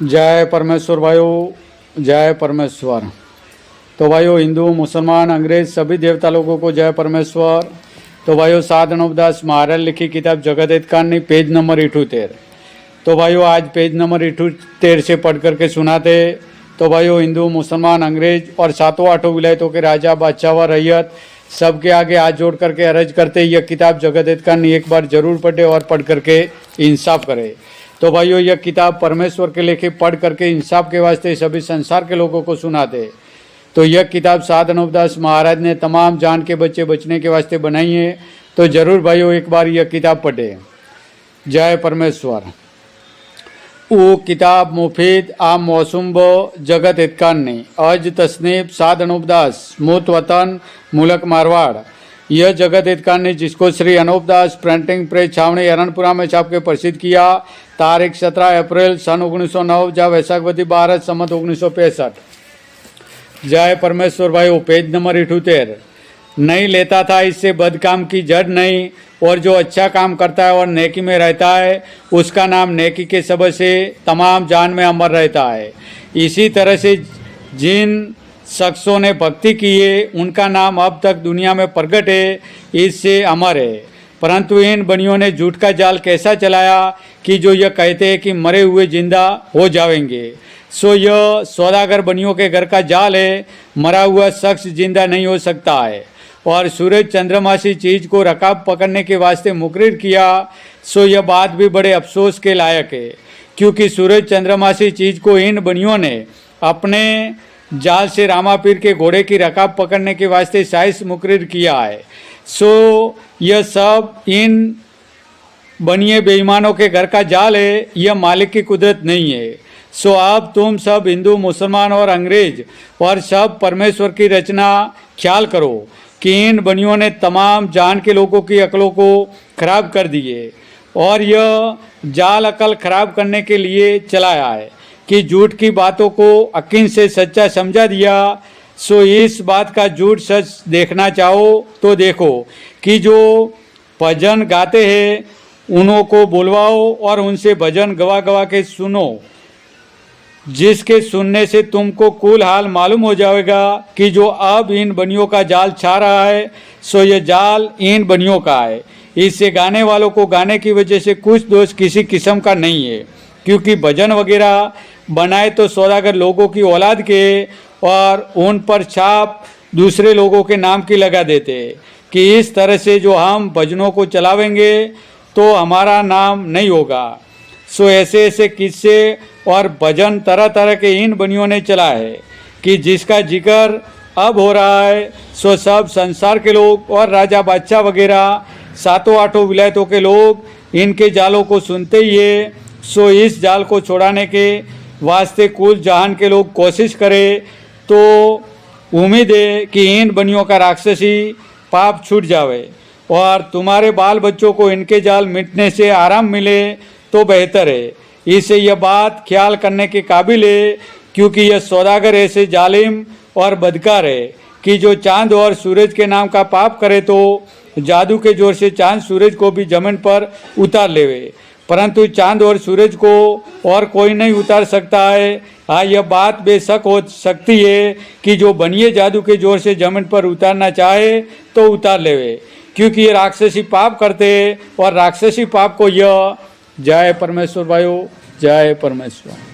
जय परमेश्वर भाइयों, जय परमेश्वर। तो भाइयों, हिंदू मुसलमान अंग्रेज सभी देवता लोगों को जय परमेश्वर। तो भाइयों, साध नवदास महाराज लिखी किताब जगत हित कहानी पेज नंबर 78। तो भाइयों, आज पेज नंबर 78 से पढ़ करके सुनाते। तो भाइयों, हिंदू मुसलमान अंग्रेज और सातों आठों विलायतों के राजा बादशाह व रैयत सबके आगे हाथ जोड़ करके अर्ज करते यह किताब जगत हित कहानी एक बार जरूर पढ़े और पढ़ करके इंसाफ करे। तो भाइयों, यह किताब परमेश्वर के लेखे पढ़ करके इंसाफ के वास्ते सभी संसार के लोगों को सुनाते। तो यह किताब साध नवदास महाराज ने तमाम जान के बच्चे बचने के वास्ते बनाई है। तो जरूर भाइयों एक बार यह किताब पढ़े। जय परमेश्वर। वो किताब मुफीद आम मौसुम ब जगत हितकान्नी अज तसनीफ साध नवदास मूत वतन मुलक मारवाड़। यह जगत हितकान्नी जिसको श्री अनूपदास प्रिंटिंग प्रेस छावनी हरणपुरा में छाप के प्रसिद्ध किया। तारीख 17 अप्रैल सन 1909 जा वैशाखवती 12 सम्मत 1965। जय परमेश्वर भाई। Page number 78। नहीं लेता था इससे बदकाम की जड़ नहीं, और जो अच्छा काम करता है और नेकी में रहता है उसका नाम नेकी के सबब से तमाम जान में अमर रहता है। इसी तरह से जिन शख्सों ने भक्ति की है उनका नाम अब तक दुनिया में प्रकट है, इससे अमर है। परंतु इन बनियों ने झूठ का जाल कैसा चलाया कि जो यह कहते हैं कि मरे हुए जिंदा हो जाएंगे। सो यह सौदागर बनियों के घर का जाल है। मरा हुआ शख्स जिंदा नहीं हो सकता है। और सूरज चंद्रमा सी चीज़ को रकाब पकड़ने के वास्ते मुकर्रर किया। सो यह बात भी बड़े अफसोस के लायक है, क्योंकि सूरज चंद्रमा सी चीज़ को इन बनियों ने अपने जाल से रामापीर के घोड़े की रकाब पकड़ने के वास्ते साइज मुकर्रर किया है। सो यह सब इन बनिए बेईमानों के घर का जाल है, यह मालिक की कुदरत नहीं है। सो अब तुम सब हिंदू मुसलमान और अंग्रेज और सब परमेश्वर की रचना ख्याल करो कि इन बनियों ने तमाम जान के लोगों की अकलों को खराब कर दिए, और यह जाल अकल खराब करने के लिए चलाया है कि झूठ की बातों को यकीन से सच्चा समझा दिया। सो इस बात का झूठ सच देखना चाहो तो देखो कि जो भजन गाते हैं उन्हों को बुलवाओ और उनसे भजन गवा गवा के सुनो, जिसके सुनने से तुमको कुल हाल मालूम हो जाएगा कि जो अब इन बनियों का जाल छा रहा है सो यह जाल इन बनियों का है। इससे गाने वालों को गाने की वजह से कुछ दोष किसी किस्म का नहीं है, क्योंकि भजन वगैरह बनाए तो सौदागर लोगों की औलाद के और उन पर छाप दूसरे लोगों के नाम की लगा देते कि इस तरह से जो हम भजनों को चलावेंगे तो हमारा नाम नहीं होगा। सो ऐसे ऐसे किस्से और भजन तरह तरह के इन बनियों ने चला है कि जिसका जिक्र अब हो रहा है सो सब संसार के लोग और राजा बादशाह वगैरह सातों आठों विलायतों के लोग इनके जालों को सुनते ही है। सो इस जाल को छोड़ाने के वास्ते कुल जहान के लोग कोशिश करें तो उम्मीद है कि इन बनियों का राक्षसी पाप छूट जावे और तुम्हारे बाल बच्चों को इनके जाल मिटने से आराम मिले तो बेहतर है। इसे यह बात ख्याल करने के काबिल है, क्योंकि यह सौदागर ऐसे जालिम और बदकार है कि जो चांद और सूरज के नाम का पाप करे तो जादू के जोर से चांद सूरज को भी जमीन पर उतार लेवे, परंतु चांद और सूरज को और कोई नहीं उतार सकता है। हाँ, यह बात बेशक हो सकती है कि जो बनिए जादू के जोर से जमीन पर उतारना चाहे तो उतार लेवे, क्योंकि ये राक्षसी पाप करते और राक्षसी पाप को यह जय परमेश्वर भाइयों, जय परमेश्वर।